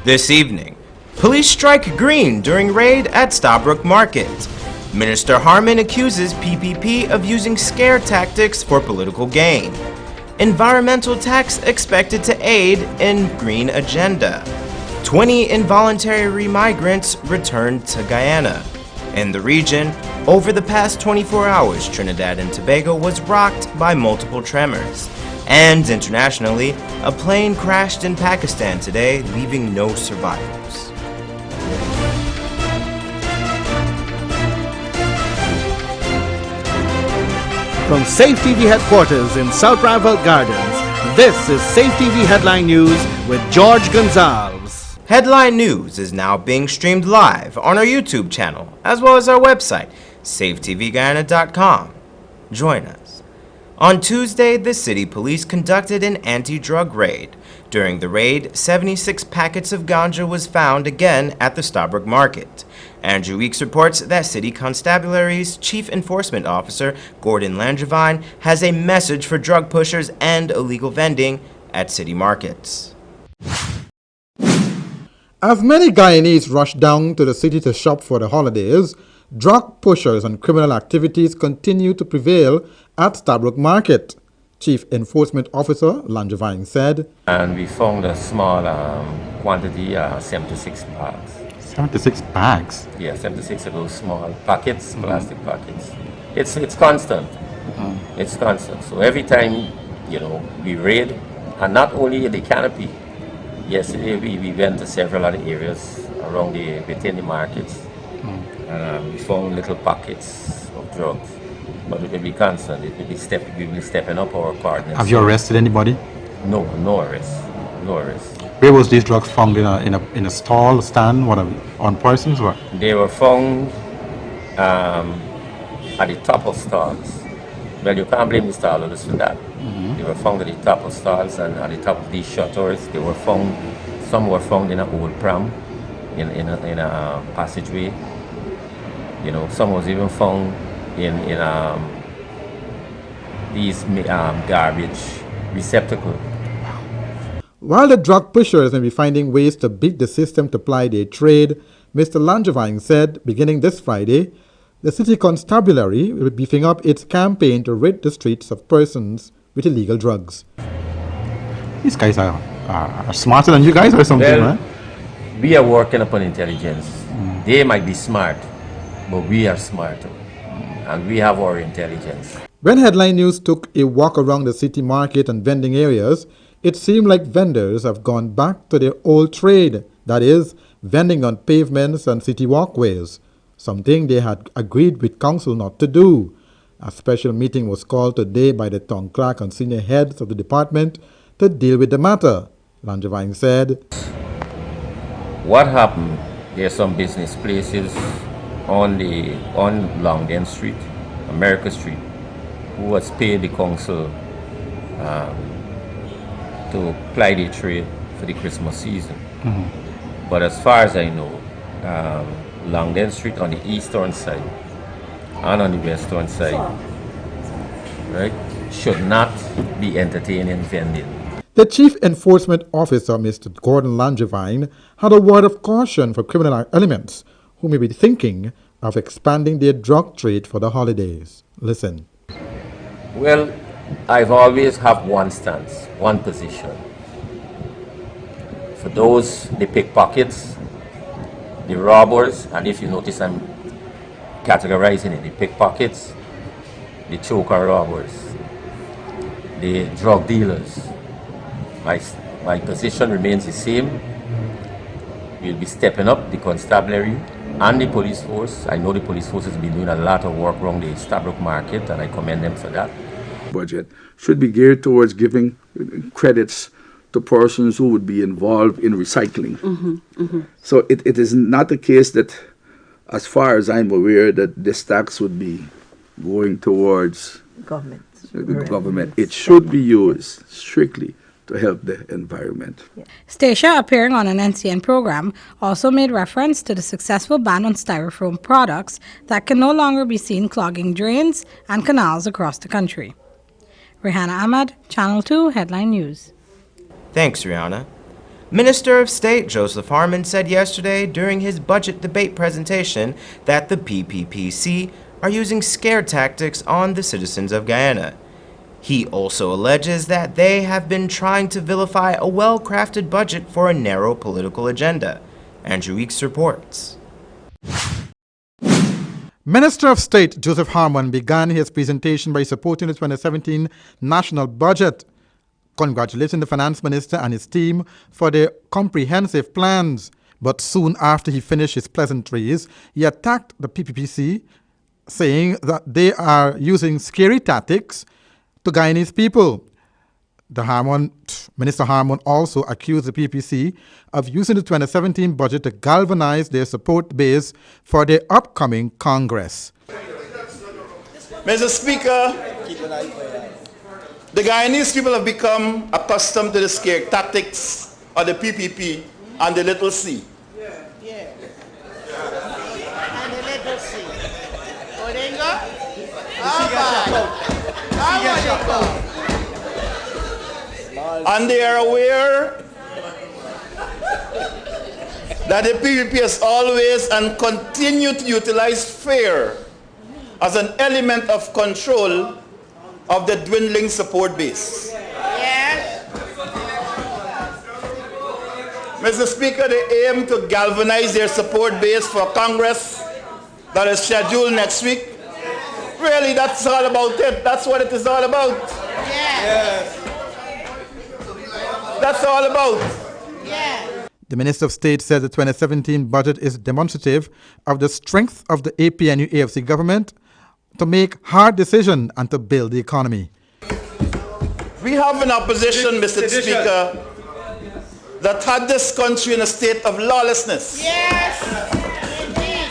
This evening, police strike green during raid at Starbrook Market. Minister Harmon accuses PPP of using scare tactics for political gain. Environmental tax expected to aid in green agenda. 20 involuntary migrants returned to Guyana. In the region, over the past 24 hours, Trinidad and Tobago was rocked by multiple tremors. And internationally, a plane crashed in Pakistan today, leaving no survivors. From Safe TV headquarters in South Rival Gardens, this is Safe TV Headline News with George Gonzalez. Headline News is now being streamed live on our YouTube channel, as well as our website, safetvguyana.com. Join us. On Tuesday, the city police conducted an anti-drug raid. During the raid, 76 packets of ganja was found again at the Starbrook Market. Andrew Weeks reports that City Constabulary's Chief Enforcement Officer, Gordon Langevin, has a message for drug pushers and illegal vending at city markets. As many Guyanese rush down to the city to shop for the holidays, drug pushers and criminal activities continue to prevail at Starbrook Market. Chief Enforcement Officer Langevin said, And we found a small quantity, 76 bags. 76 bags? Yeah, 76 of those small packets, plastic packets. It's constant. It's constant. So every time, we raid, and not only the canopy. Yesterday we went to several other areas around within the markets, and we found little pockets of drugs. But it will be constant. It will be we will be stepping up our coordinates. Have you arrested anybody? No arrest. No arrest. Where was these drugs found? In a stall, stand, on persons? Or? They were found at the top of stalls. Well, you can't blame the stallers for that. They were found at the top of stalls and at the top of these shutters. They were found. Some were found in an old pram, in a passageway. Some was even found in these garbage receptacles. While the drug pushers may be finding ways to beat the system to ply their trade, Mr. Langevin said, beginning this Friday, the City Constabulary will be beefing up its campaign to rid the streets of persons with illegal drugs. These guys are smarter than you guys or something, well, right? We are working upon intelligence. They might be smart, but we are smarter. And we have our intelligence. When Headline News took a walk around the city market and vending areas, it seemed like vendors have gone back to their old trade, that is, vending on pavements and city walkways, something they had agreed with council not to do. A special meeting was called today by the town clerk and senior heads of the department to deal with the matter. Langevin said, What happened, there are some business places on Longden Street, America Street, who has paid the council to ply their trade for the Christmas season. But as far as I know, Longden Street on the eastern side and on the western side, right, should not be entertaining vending. The Chief Enforcement Officer, Mr. Gordon Langevin, had a word of caution for criminal elements who may be thinking of expanding their drug trade for the holidays. Listen. Well, I've always have one stance, one position. For those, the pickpockets, the robbers, and if you notice I'm categorizing it, the pickpockets, the choker robbers, the drug dealers. My position remains the same. We'll be stepping up the constabulary and the police force. I know the police force has been doing a lot of work around the Starbrook Market, and I commend them for that. Budget should be geared towards giving credits to persons who would be involved in recycling. So it is not the case that, as far as I'm aware, that this tax would be going towards the government. It should be used strictly to help the environment. Stacia, appearing on an NCN program, also made reference to the successful ban on styrofoam products that can no longer be seen clogging drains and canals across the country. Rihanna Ahmad, Channel 2 Headline News. Thanks, Rihanna. Minister of State Joseph Harmon said yesterday during his budget debate presentation that the PPPC are using scare tactics on the citizens of Guyana. He also alleges that they have been trying to vilify a well-crafted budget for a narrow political agenda. Andrew Weeks reports. Minister of State Joseph Harmon began his presentation by supporting the 2017 national budget, congratulating the finance minister and his team for their comprehensive plans. But soon after he finished his pleasantries, he attacked the PPPC, saying that they are using scary tactics to Guyanese people. Minister Harmon also accused the PPC of using the 2017 budget to galvanize their support base for their upcoming Congress. Mr. Speaker, the Guyanese people have become accustomed to the scare tactics of the PPP and the little C. Yeah. And the little C. Odengo? And they are aware that the PPP has always and continue to utilize fear as an element of control of the dwindling support base. Yes. Mr. Speaker, they aim to galvanize their support base for Congress that is scheduled next week. Really, that's all about it. That's what it is all about. Yes. That's all about. Yes. The Minister of State said the 2017 budget is demonstrative of the strength of the APNU-AFC government to make hard decisions and to build the economy. We have an opposition, Mr. Speaker, that had this country in a state of lawlessness. Yes. Indeed.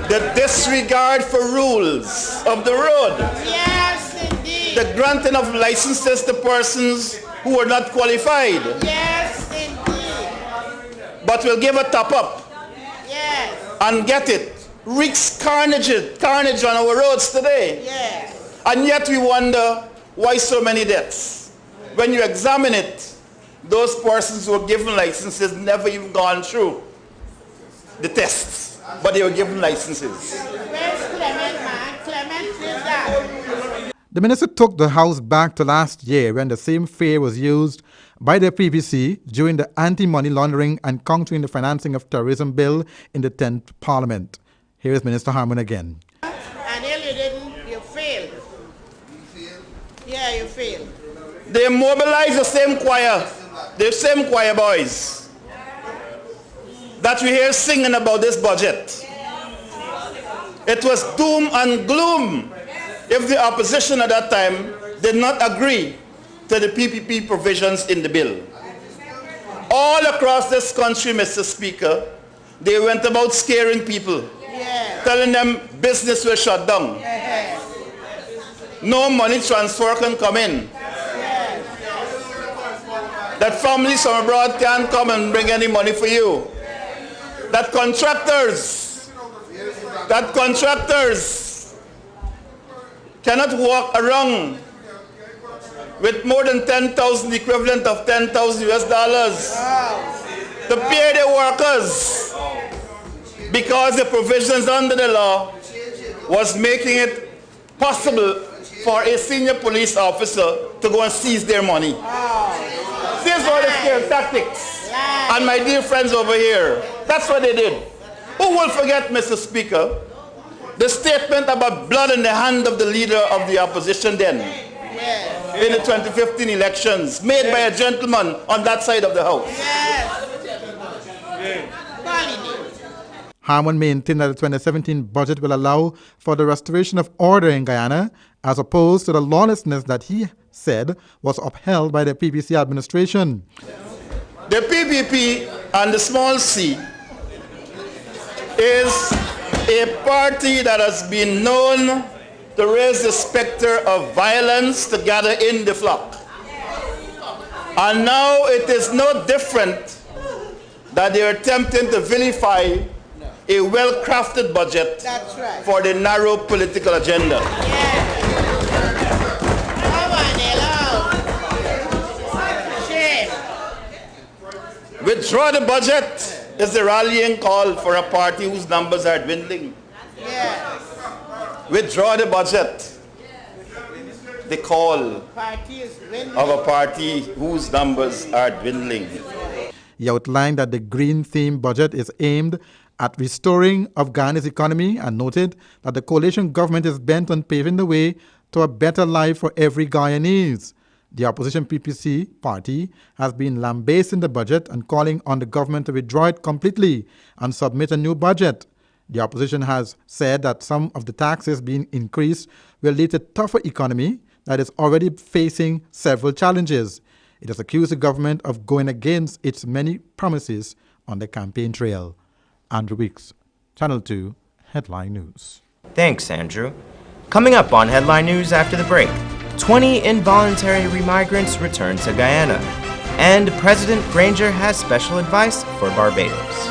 The disregard for rules of the road. Yes, indeed. The granting of licenses to persons who are not qualified. Yes, indeed. But will give a top up. Yes. And get it. Wreaks carnage on our roads today. Yes. And yet we wonder why so many deaths. When you examine it, those persons who were given licenses never even gone through the tests, but they were given licenses. Where's Clement, man? Clement did that. The minister took the House back to last year when the same fear was used by the PPC during the Anti-Money Laundering and Countering the Financing of Terrorism Bill in the 10th Parliament. Here is Minister Harmon again. And if you didn't, you failed. Yeah, you failed. They mobilized the same choir boys that we hear singing about this budget. It was doom and gloom if the opposition at that time did not agree to the PPP provisions in the bill. All across this country, Mr. Speaker, they went about scaring people, telling them business will shut down. No money transfer can come in. That families from abroad can't come and bring any money for you. That contractors cannot walk around with more than 10,000 equivalent of 10,000 US dollars to pay their workers because the provisions under the law was making it possible for a senior police officer to go and seize their money. These are the scare tactics. And my dear friends over here, that's what they did. Who will forget, Mr. Speaker, the statement about blood in the hand of the leader of the opposition then in the 2015 elections made by a gentleman on that side of the House. Harmon maintained that the 2017 budget will allow for the restoration of order in Guyana, as opposed to the lawlessness that he said was upheld by the PPC administration. The PPP and the small c is a party that has been known to raise the specter of violence to gather in the flock. And now it is no different that they are attempting to vilify a well-crafted budget for the narrow political agenda. Withdraw the budget is the rallying call for a party whose numbers are dwindling. Yes. Withdraw the budget. The call Party is dwindling. of a party whose numbers are dwindling. He outlined that the green theme budget is aimed at restoring of Guyana's economy and noted that the coalition government is bent on paving the way to a better life for every Guyanese. The opposition PPC party has been lambasting the budget and calling on the government to withdraw it completely and submit a new budget. The opposition has said that some of the taxes being increased will lead to a tougher economy that is already facing several challenges. It has accused the government of going against its many promises on the campaign trail. Andrew Weeks, Channel 2, Headline News. Thanks, Andrew. Coming up on Headline News after the break, 20 involuntary remigrants return to Guyana, and President Granger has special advice for Barbados.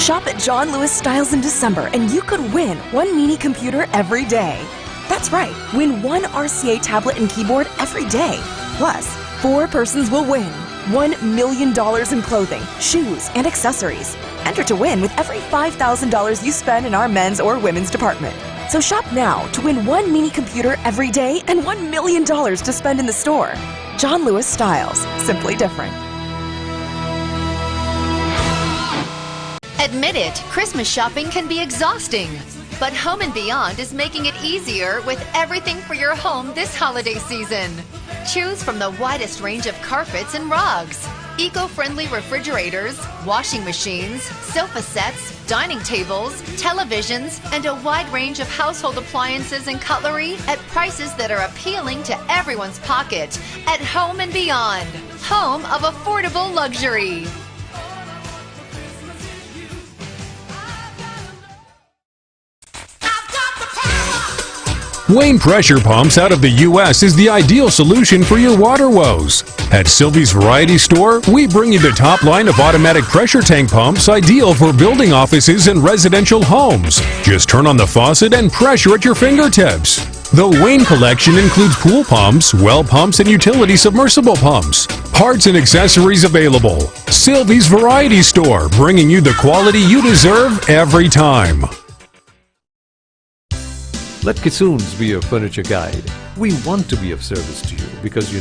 Shop at John Lewis Styles in December and you could win one mini computer every day. That's right, win one RCA tablet and keyboard every day. Plus, 4 persons will win $1 million in clothing, shoes, and accessories. Enter to win with every $5,000 you spend in our men's or women's department. So shop now to win one mini computer every day and $1 million to spend in the store. John Lewis Styles, simply different. Admit it, Christmas shopping can be exhausting. But Home & Beyond is making it easier with everything for your home this holiday season. Choose from the widest range of carpets and rugs, eco-friendly refrigerators, washing machines, sofa sets, dining tables, televisions, and a wide range of household appliances and cutlery at prices that are appealing to everyone's pocket at Home & Beyond, home of affordable luxury. Wayne Pressure Pumps out of the U.S. is the ideal solution for your water woes. At Sylvie's Variety Store, we bring you the top line of automatic pressure tank pumps ideal for building offices and residential homes. Just turn on the faucet and pressure at your fingertips. The Wayne collection includes pool pumps, well pumps, and utility submersible pumps. Parts and accessories available. Sylvie's Variety Store, bringing you the quality you deserve every time. Let Kissoons be your furniture guide. We want to be of service to you because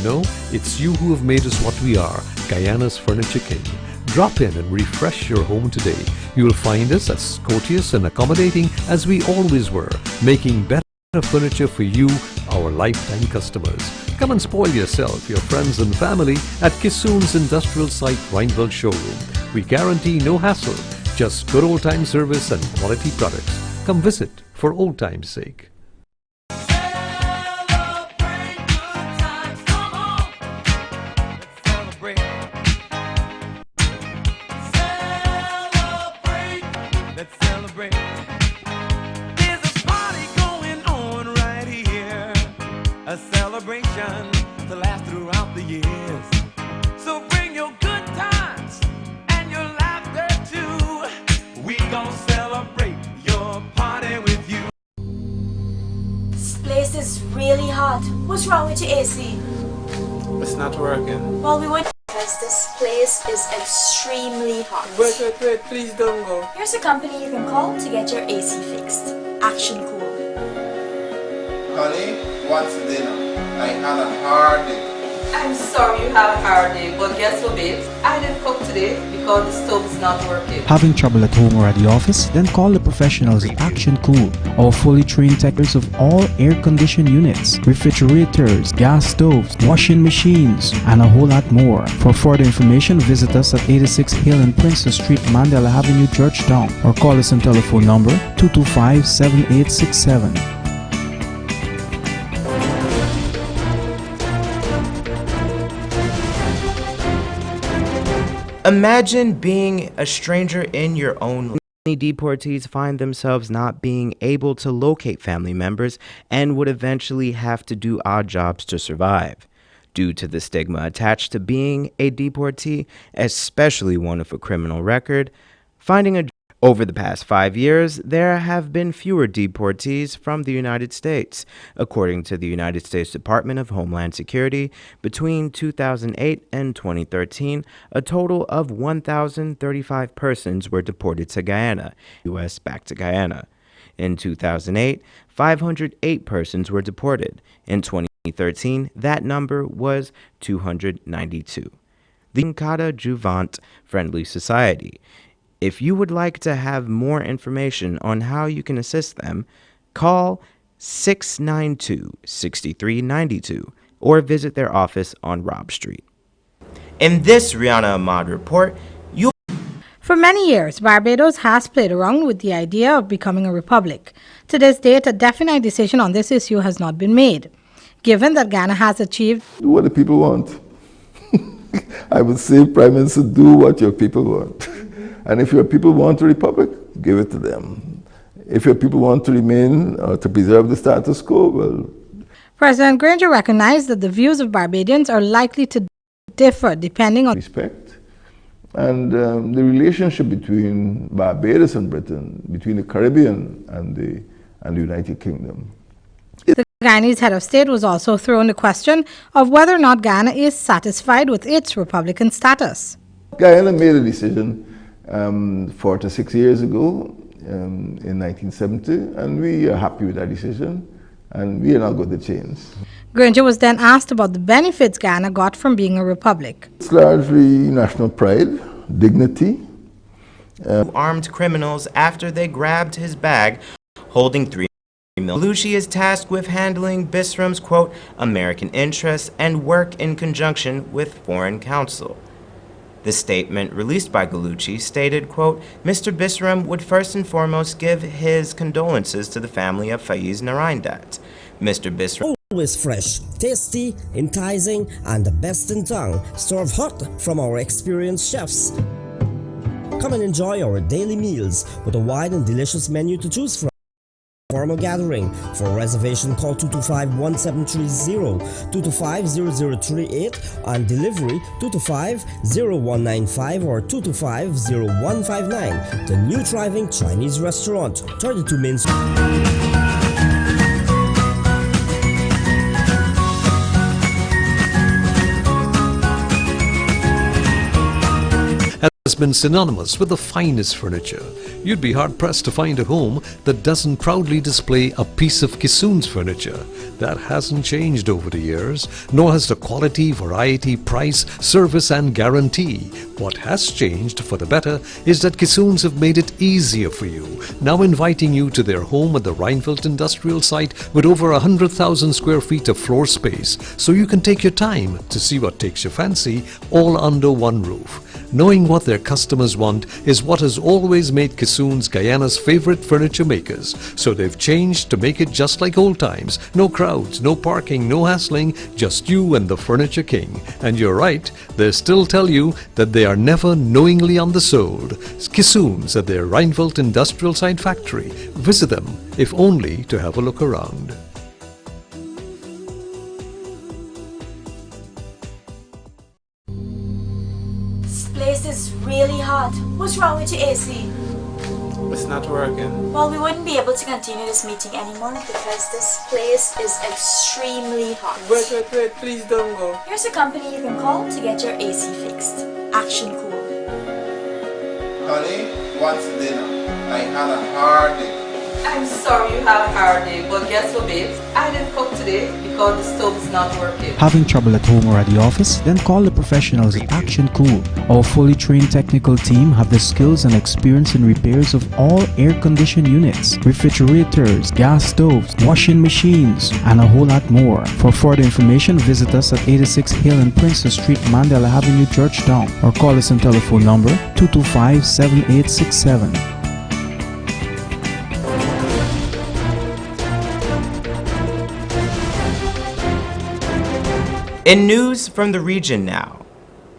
it's you who have made us what we are, Guyana's Furniture King. Drop in and refresh your home today. You will find us as courteous and accommodating as we always were, making better furniture for you, our lifetime customers. Come and spoil yourself, your friends and family at Kissoons Industrial Site, Rhineville Showroom. We guarantee no hassle, just good old-time service and quality products. Come visit for old time's sake. A celebration to last throughout the years. So bring your good times and your laughter too. We gon' celebrate your party with you. This place is really hot. What's wrong with your AC? It's not working. Well, we went because this place is extremely hot. Wait, please don't go. Here's a company you can call to get your AC fixed. Action Cool. Honey, what's for dinner? I had a hard day. I'm sorry you have a hard day, but guess what, babes? I didn't cook today because the stove is not working. Having trouble at home or at the office? Then call the professionals at Action Cool. Our fully trained technicians of all air-conditioned units, refrigerators, gas stoves, washing machines, and a whole lot more. For further information, visit us at 86 Hill and Princess Street, Mandela Avenue, Georgetown, or call us on telephone number 225-7867. Imagine being a stranger in your own. Many deportees find themselves not being able to locate family members and would eventually have to do odd jobs to survive. Due to the stigma attached to being a deportee, especially one with a criminal record, finding a Over the past 5 years, there have been fewer deportees from the United States. According to the United States Department of Homeland Security, between 2008 and 2013, a total of 1,035 persons were deported to Guyana, U.S. back to Guyana. In 2008, 508 persons were deported. In 2013, that number was 292. The Nkata Juvant Friendly Society. If you would like to have more information on how you can assist them, call 692-6392 or visit their office on Robb Street. In this Rihanna Ahmad report, For many years, Barbados has played around with the idea of becoming a republic. To this date, a definite decision on this issue has not been made. Given that Ghana has achieved Do what the people want. I would say, Prime Minister, do what your people want. And if your people want a republic, give it to them. If your people want to remain or to preserve the status quo, well. President Granger recognized that the views of Barbadians are likely to differ depending on respect. And the relationship between Barbados and Britain, between the Caribbean and the United Kingdom. The Guyanese head of state was also thrown the question of whether or not Ghana is satisfied with its republican status. Guyana made a decision 46 years ago in 1970, and we are happy with that decision, and we are not going to change. Granger was then asked about the benefits Ghana got from being a republic. It's largely national pride, dignity. Armed criminals after they grabbed his bag holding 3 million. Gallauchi is tasked with handling Bisram's, quote, American interests and work in conjunction with foreign counsel. The statement released by Gallauchi stated, quote, Mr. Bisram would first and foremost give his condolences to the family of Faiz Naraindat. Mr. Bisram always fresh, tasty, enticing, and the best in town, served hot from our experienced chefs. Come and enjoy our daily meals with a wide and delicious menu to choose from. Formal gathering. For reservation, call 225-1730, 225-0038, and delivery 225-0195 or 225-0159. The new thriving Chinese restaurant, 32 Main Street. Has been synonymous with the finest furniture. You'd be hard-pressed to find a home that doesn't proudly display a piece of Kissoon's furniture. That hasn't changed over the years, nor has the quality, variety, price, service and guarantee. What has changed for the better is that Kissoon's have made it easier for you, now inviting you to their home at the Reinfeldt industrial site with over 100,000 square feet of floor space, so you can take your time to see what takes your fancy, all under one roof. Knowing what their customers want is what has always made Kissoon's Guyana's favorite furniture makers, so they've changed to make it just like old times. No crowds, no parking, no hassling, just you and the Furniture King. And you're right, they still tell you that they are never knowingly undersold. Kissoon's at their Reinfeldt industrial site factory. Visit them, if only to have a look around. This is really hot. What's wrong with your AC? It's not working. Well, we wouldn't be able to continue this meeting anymore because this place is extremely hot. Wait, please don't go. Here's a company you can call to get your AC fixed. Action Cool. Honey, what's dinner? I had a hard day. I'm sorry you have a hard day, but guess what, babes? I didn't cook today because the stove is not working. Having trouble at home or at the office? Then call the professionals at Action Cool. Our fully trained technical team have the skills and experience in repairs of all air-conditioned units, refrigerators, gas stoves, washing machines, and a whole lot more. For further information, visit us at 86 Hill and Princess Street, Mandela Avenue, Georgetown, or call us on telephone number 225-7867. In news from the region now,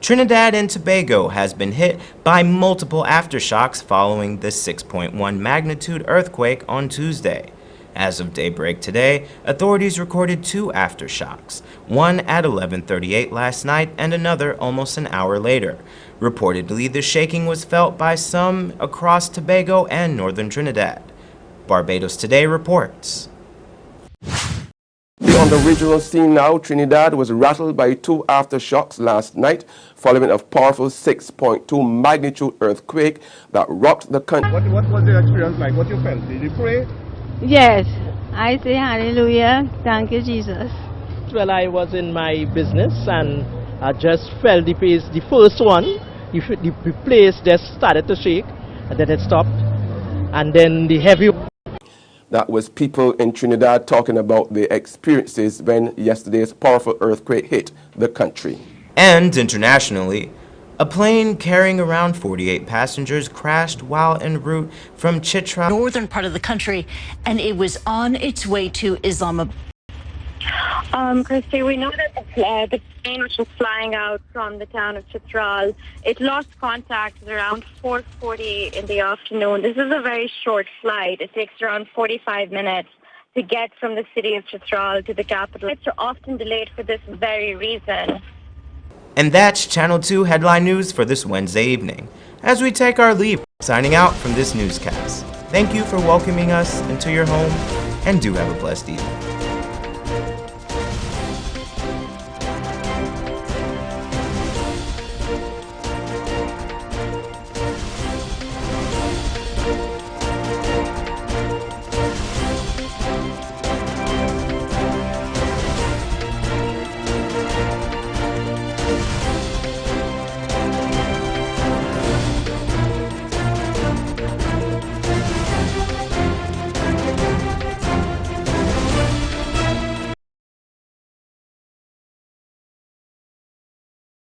Trinidad and Tobago has been hit by multiple aftershocks following the 6.1 magnitude earthquake on Tuesday. As of daybreak today, authorities recorded 2 aftershocks, one at 11:38 last night and another almost an hour later. Reportedly, the shaking was felt by some across Tobago and northern Trinidad. Barbados Today reports. On the regional scene now, Trinidad was rattled by 2 aftershocks last night following a powerful 6.2 magnitude earthquake that rocked the country. What was your experience like? What you felt? Did you pray? Yes, I say hallelujah. Thank you, Jesus. Well, I was in my business and I just felt the first one. The place just started to shake and then it stopped. And then the heavy. That was people in Trinidad talking about their experiences when yesterday's powerful earthquake hit the country. And internationally, a plane carrying around 48 passengers crashed while en route from Chitral, northern part of the country, and it was on its way to Islamabad. Christy, we know that the plane which was flying out from the town of Chitral, it lost contact at around 4:40 in the afternoon. This is a very short flight. It takes around 45 minutes to get from the city of Chitral to the capital. Flights are often delayed for this very reason. And that's Channel 2 headline news for this Wednesday evening. As we take our leave, signing out from this newscast. Thank you for welcoming us into your home, and do have a blessed evening.